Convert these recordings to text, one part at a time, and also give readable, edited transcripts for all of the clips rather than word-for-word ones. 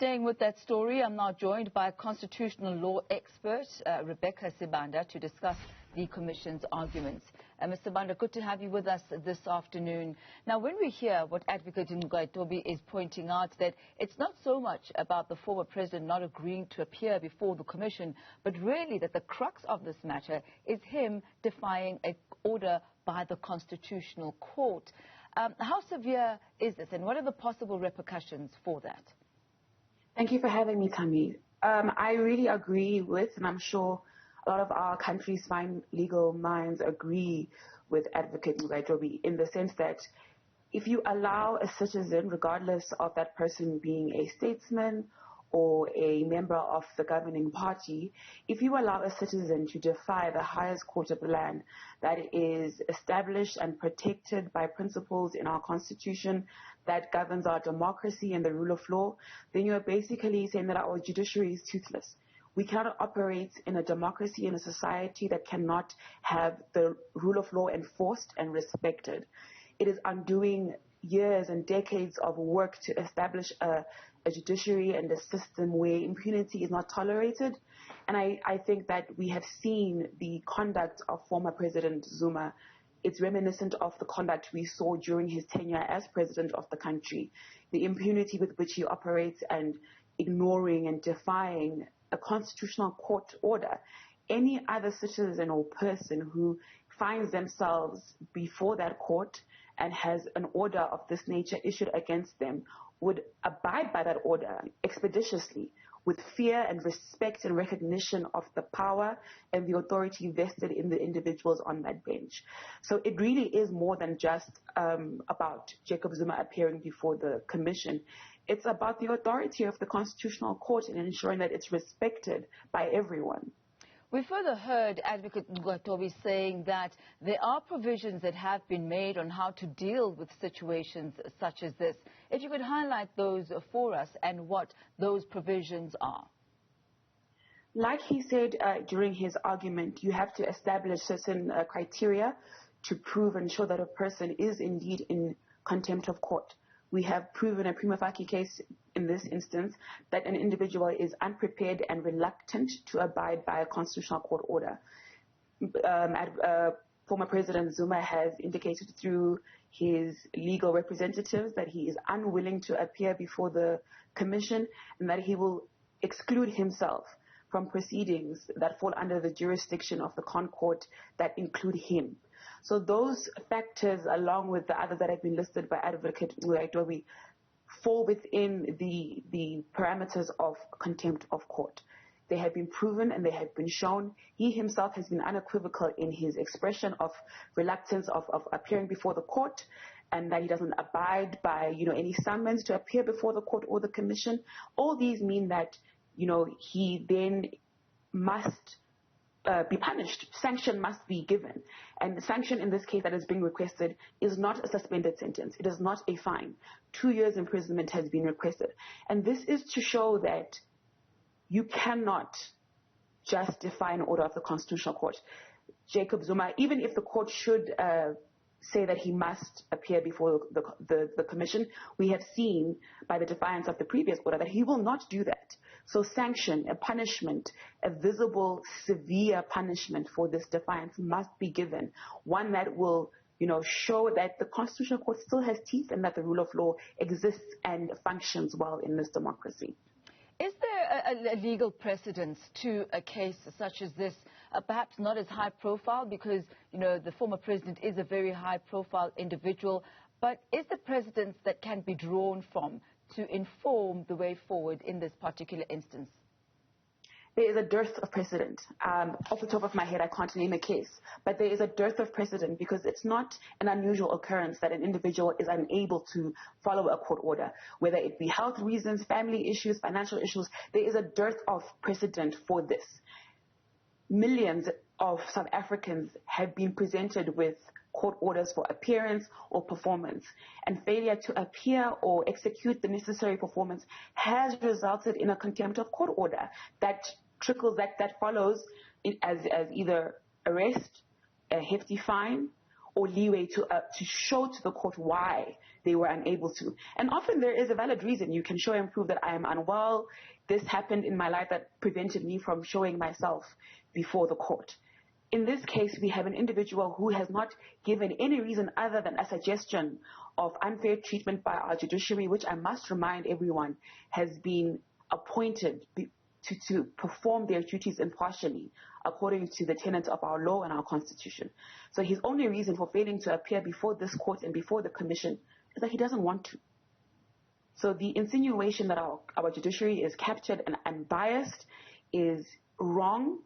Staying with that story, I'm now joined by constitutional law expert Rebecca Sibanda to discuss the Commission's arguments. Ms. Sibanda, good to have you with us this afternoon. Now, when we hear what Advocate Ngcukaitobi is pointing out, that it's not so much about the former president not agreeing to appear before the Commission, but really that the crux of this matter is him defying an order by the Constitutional Court. How severe is this, and what are the possible repercussions for that? Thank you for having me, Thami. I really agree with, and I'm sure a lot of our country's fine legal minds agree with Advocate Ngcukaitobi in the sense that if you allow a citizen, regardless of that person being a statesman or a member of the governing party, if you allow a citizen to defy the highest court of the land that is established and protected by principles in our constitution that governs our democracy and the rule of law, then you're basically saying that our judiciary is toothless. We cannot operate in a democracy, in a society that cannot have the rule of law enforced and respected. It is undoing years and decades of work to establish a judiciary and a system where impunity is not tolerated. And I think that we have seen the conduct of former President Zuma. It's reminiscent of the conduct we saw during his tenure as president of the country. The impunity with which he operates and ignoring and defying a constitutional court order. Any other citizen or person who finds themselves before that court and has an order of this nature issued against them would abide by that order expeditiously with fear and respect and recognition of the power and the authority vested in the individuals on that bench. So it really is more than just about Jacob Zuma appearing before the Commission. It's about the authority of the Constitutional Court and ensuring that it's respected by everyone. We further heard Advocate Ngcukaitobi saying that there are provisions that have been made on how to deal with situations such as this. If you could highlight those for us and what those provisions are. Like he said during his argument, you have to establish certain criteria to prove and show that a person is indeed in contempt of court. We have proven a prima facie case in this instance that an individual is unprepared and reluctant to abide by a constitutional court order. Former President Zuma has indicated through his legal representatives that he is unwilling to appear before the Commission and that he will exclude himself from proceedings that fall under the jurisdiction of the Court that include him. So those factors, along with the others that have been listed by Advocate Ngcukaitobi, fall within the parameters of contempt of court. They have been proven and they have been shown. He himself has been unequivocal in his expression of reluctance of appearing before the court, and that he doesn't abide by any summons to appear before the court or the Commission. All these mean that he then must be punished. Sanction must be given. And the sanction in this case that is being requested is not a suspended sentence. It is not a fine. 2 years imprisonment has been requested. And this is to show that you cannot just defy an order of the Constitutional Court. Jacob Zuma, even if the court should say that he must appear before the Commission, we have seen by the defiance of the previous order that he will not do that. So sanction, a punishment, a visible, severe punishment for this defiance must be given. One that will, show that the Constitutional Court still has teeth and that the rule of law exists and functions well in this democracy. Is there a legal precedence to a case such as this, perhaps not as high profile because, the former president is a very high profile individual, but is there precedence that can be drawn from to inform the way forward in this particular instance? There is a dearth of precedent. Off the top of my head, I can't name a case, but there is a dearth of precedent because it's not an unusual occurrence that an individual is unable to follow a court order, whether it be health reasons, family issues, financial issues. There is a dearth of precedent for this. Millions of South Africans have been presented with court orders for appearance or performance, and failure to appear or execute the necessary performance has resulted in a contempt of court order that follows as either arrest, a hefty fine, or leeway to show to the court why they were unable to. And often there is a valid reason. You can show and prove that I am unwell. This happened in my life that prevented me from showing myself before the court. In this case, we have an individual who has not given any reason other than a suggestion of unfair treatment by our judiciary, which I must remind everyone has been appointed to perform their duties impartially according to the tenets of our law and our constitution. So his only reason for failing to appear before this court and before the commission is that he doesn't want to. So the insinuation that our judiciary is captured and unbiased is wrong,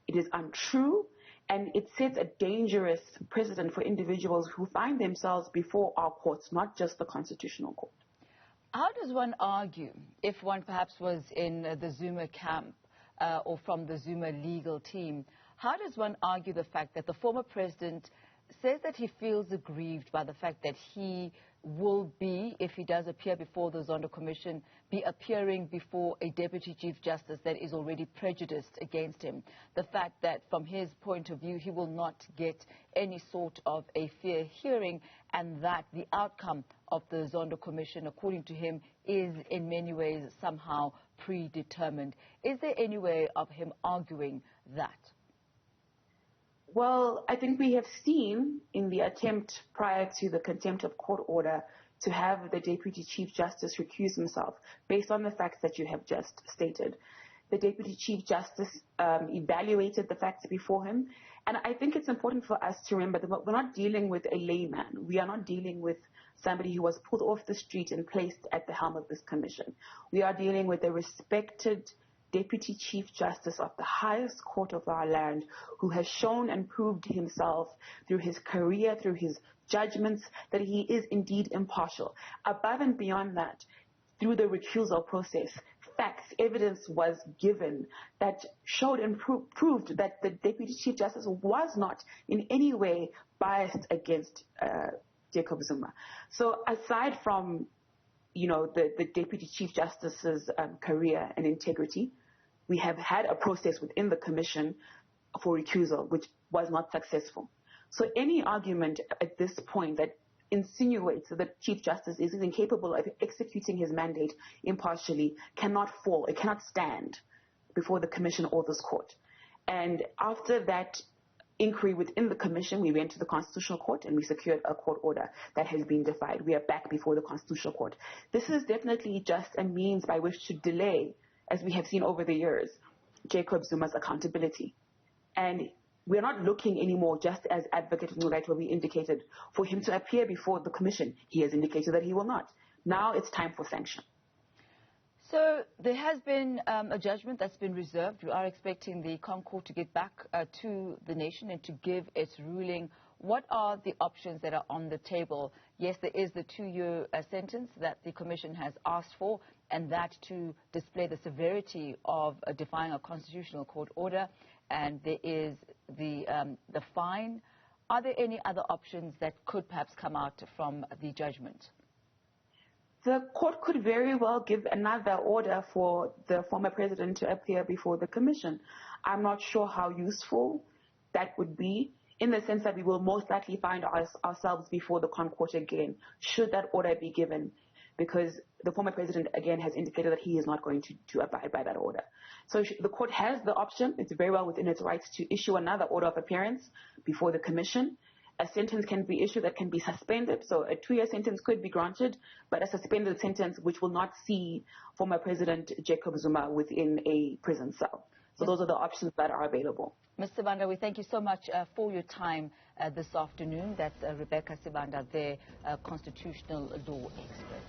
it is untrue, and it sets a dangerous precedent for individuals who find themselves before our courts, not just the Constitutional Court. How does one argue, if one perhaps was in the Zuma camp or from the Zuma legal team, how does one argue the fact that the former president says that he feels aggrieved by the fact that he will be, if he does appear before the Zondo Commission, be appearing before a Deputy Chief Justice that is already prejudiced against him? The fact that from his point of view he will not get any sort of a fair hearing, and that the outcome of the Zondo Commission, according to him, is in many ways somehow predetermined. Is there any way of him arguing that? Well, I think we have seen in the attempt prior to the contempt of court order to have the Deputy Chief Justice recuse himself based on the facts that you have just stated. The Deputy Chief Justice evaluated the facts before him. And I think it's important for us to remember that we're not dealing with a layman. We are not dealing with somebody who was pulled off the street and placed at the helm of this commission. We are dealing with a respected Deputy Chief Justice of the highest court of our land, who has shown and proved himself through his career, through his judgments, that he is indeed impartial. Above and beyond that, through the recusal process, facts, evidence was given that showed and proved that the Deputy Chief Justice was not in any way biased against Jacob Zuma. So aside from the Deputy Chief Justice's career and integrity, we have had a process within the commission for recusal, which was not successful. So any argument at this point that insinuates that the Chief Justice is incapable of executing his mandate impartially cannot fall, it cannot stand before the commission or this court. And after that inquiry within the commission, we went to the Constitutional Court and we secured a court order that has been defied. We are back before the Constitutional Court. This is definitely just a means by which to delay, as we have seen over the years, Jacob Zuma's accountability. And we're not looking anymore, just as Advocate Ngcukaitobi indicated, for him to appear before the commission. He has indicated that he will not. Now it's time for sanction. So there has been a judgment that's been reserved. We are expecting the Court to get back to the nation and to give its ruling. What are the options that are on the table? Yes, there is the 2-year sentence that the Commission has asked for, and that to display the severity of defying a constitutional court order. And there is the fine. Are there any other options that could perhaps come out from the judgment? The court could very well give another order for the former president to appear before the commission. I'm not sure how useful that would be, in the sense that we will most likely find ourselves before the court again, should that order be given, because the former president, again, has indicated that he is not going to abide by that order. So the court has the option, it's very well within its rights, to issue another order of appearance before the commission. A sentence can be issued that can be suspended, so a 2-year sentence could be granted, but a suspended sentence which will not see former President Jacob Zuma within a prison cell. So those are the options that are available. Ms. Sibanda, we thank you so much for your time this afternoon. That's Rebecca Sibanda, the constitutional law expert.